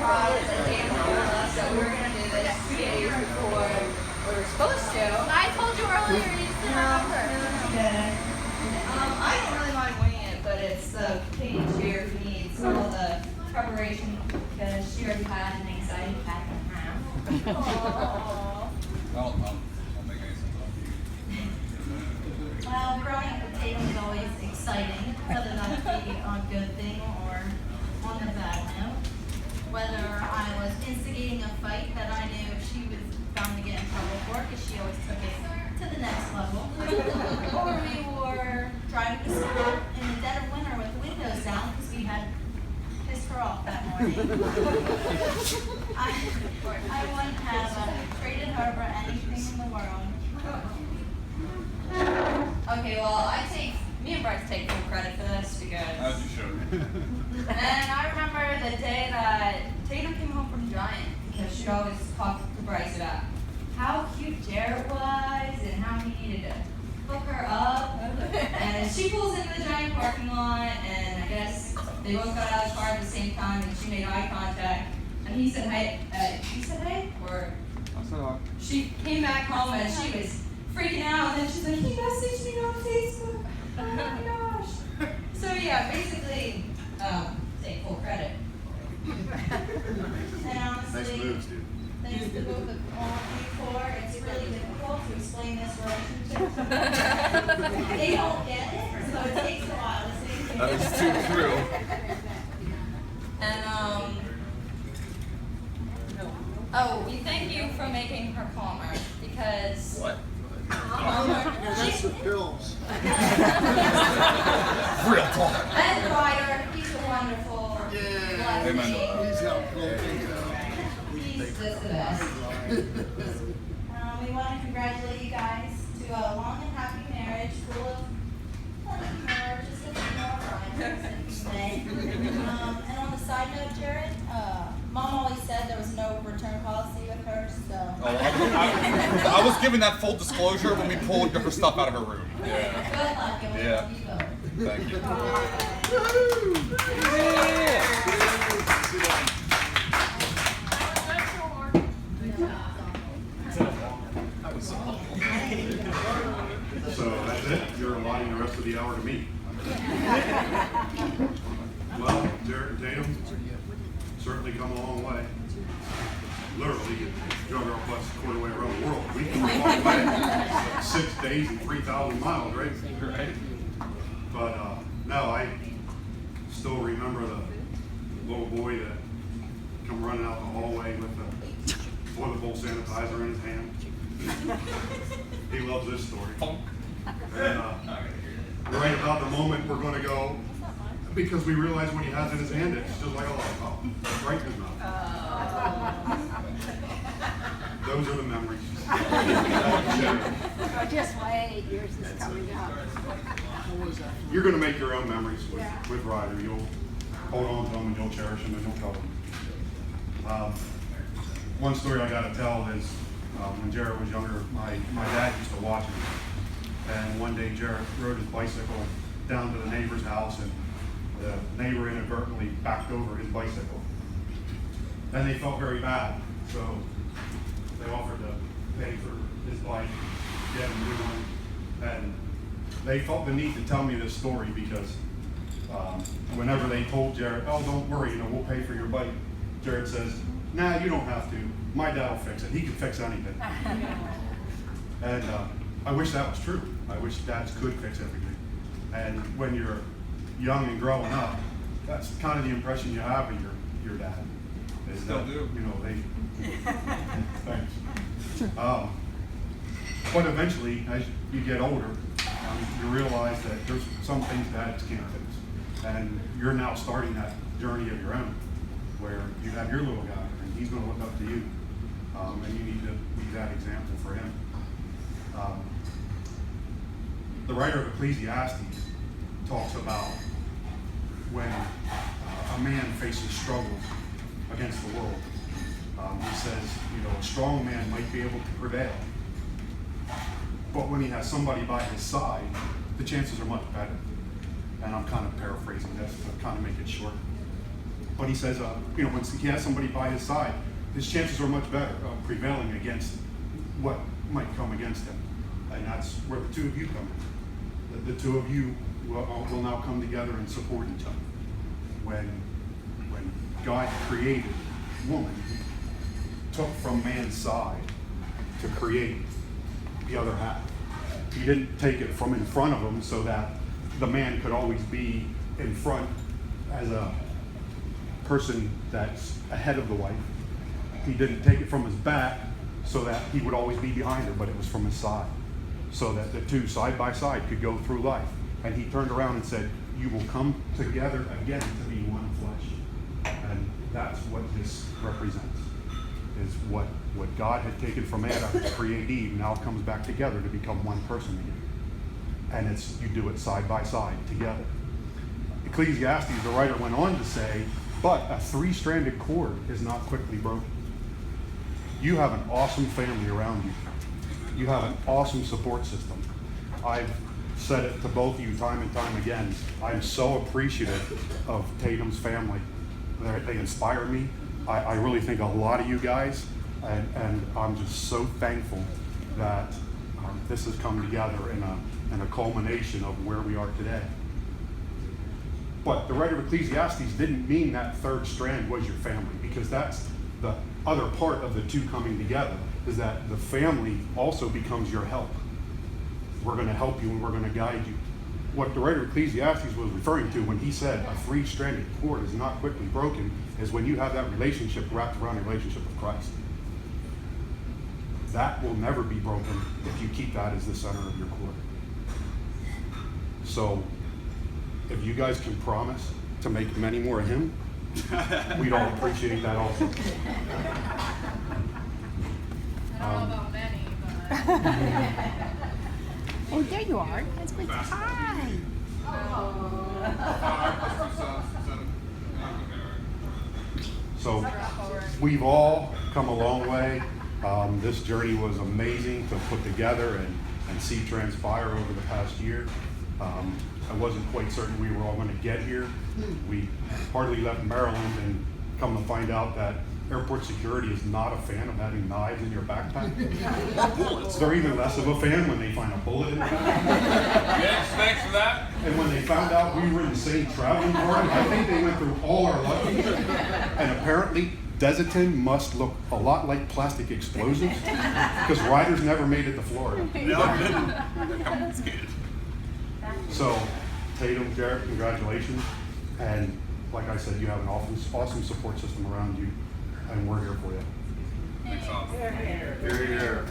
promise that Tatum told us that we were going to do this 2 days before we were supposed to. I told you earlier, you just didn't remember. Okay. I don't really mind winging it, but it's the Paige here who needs all the preparation because she already had an anxiety attack and a half. I'll make any sense of you. Well, growing up with Tatum is always exciting, whether that be on a good thing or on a bad note. Whether I was instigating a fight that I knew she was bound to get in trouble for because she always took it to the next level. Or we were driving to school in the dead of winter with the windows down because we had pissed her off that morning. I wouldn't have traded her for anything in the world. Okay, well, me and Bryce take full credit for this because. As you should. And I remember the day that Tatum came home from Giant because she'd always talk to Bryce about how cute Jarrett was and how he needed to hook her up. And she pulls into the Giant parking lot, and I guess they both got out of the car at the same time, and she made eye contact. And he said, hey, he said, hey, or I said hi. she came back home and she was freaking out, and then she's like, he messaged me on Facebook. Oh my gosh. So yeah, basically, take full credit. And honestly, Nice moves, dude. thanks to both of all of you four, it's really difficult to explain this relationship. They don't get it, so it takes a while to say. That is too true. And we thank you for making her calmer because What? That's the pills. Real talk. and Ryder, he's a wonderful Yeah. Amen. blessing. He's helped pull things out. He's just the best. We want to congratulate you guys to a long and happy marriage full of humor, just a few more rhymes, if you may. And on the side note, Jarrett, Mom always said there was no return policy with her, so. Oh, I was given that full disclosure when we pulled her stuff out of her room. Yeah. Good luck, and we Yeah. love you both. Thank you. So that's it. You're allotting the rest of the hour to me. Well, Jarrett and Tatum certainly come a long way. Literally, you drug our butts a quarter way around the world. We come a long way. 6 days and 3,000 miles, right? Right. But no, I still remember the little boy that come running out the hallway with the toilet bowl sanitizer in his hand. He loves this story. And right about the moment we're going to go, because we realize when he has it in his hand, it's just like a lollipop, right in his mouth. Those are the memories. Just wait, yours is coming up. You're going to make your own memories with Ryder. You'll hold on to them and you'll cherish them and you'll tell them. One story I got to tell is when Jarrett was younger, my dad used to watch him. And one day Jarrett rode his bicycle down to the neighbor's house and the neighbor inadvertently backed over his bicycle. And they felt very bad, so they offered to pay for his bike, get him a new one. And they felt the need to tell me this story because whenever they told Jarrett, oh, don't worry, we'll pay for your bike, Jarrett says, nah, you don't have to. My dad will fix it. He can fix anything. And I wish that was true. I wish dads could fix everything. And when you're young and growing up, that's kind of the impression you have of your dad. Is Still that, do. They thanks. But eventually, as you get older, you realize that there's some things dads can't fix. And you're now starting that journey of your own, where you have your little guy, and he's going to look up to you. And you need to be that example for him. The writer of Ecclesiastes talks about when a man faces struggles against the world. He says, a strong man might be able to prevail, but when he has somebody by his side, the chances are much better. And I'm kind of paraphrasing this to kind of make it short. But he says, once he has somebody by his side, his chances are much better of prevailing against what might come against him. And that's where the two of you come in. The two of you will now come together and support each other. When God created woman, he took from man's side to create the other half. He didn't take it from in front of him so that the man could always be in front as a person that's ahead of the wife. He didn't take it from his back so that he would always be behind her, but it was from his side, so that the two side by side could go through life. And he turned around and said, you will come together again to be one flesh. And that's what this represents, is what God had taken from Adam to create Eve now comes back together to become one person again. And it's, you do it side by side together. Ecclesiastes, the writer went on to say, but a three-stranded cord is not quickly broken. You have an awesome family around you. You have an awesome support system. I've said it to both of you time and time again. I'm so appreciative of Tatum's family. They inspire me. I really think a lot of you guys, and I'm just so thankful that this has come together in a culmination of where we are today. But the writer of Ecclesiastes didn't mean that third strand was your family, because that's the other part of the two coming together, is that the family also becomes your help. We're going to help you and we're going to guide you. What the writer of Ecclesiastes was referring to when he said a three-stranded cord is not quickly broken is when you have that relationship wrapped around a relationship with Christ. That will never be broken if you keep that as the center of your cord. So, if you guys can promise to make many more of him, we'd all appreciate that also. I don't know about many, but. Oh, there you are. That's good. Hi. So we've all come a long way. This journey was amazing to put together and see transpire over the past year. I wasn't quite certain we were all going to get here. We hardly left Maryland, and come to find out that airport security is not a fan of having knives in your backpack. They're even less of a fan when they find a bullet in the backpack. Yes, thanks for that. And when they found out we were in the same traveling party, I think they went through all our luggage. And apparently, Desitin must look a lot like plastic explosives, because riders never made it to Florida. No, I didn't. They're confiscated. So, Tatum, Jarrett, congratulations. And like I said, you have an awesome support system around you, and we're here for you. Thanks, Tom. Here, here.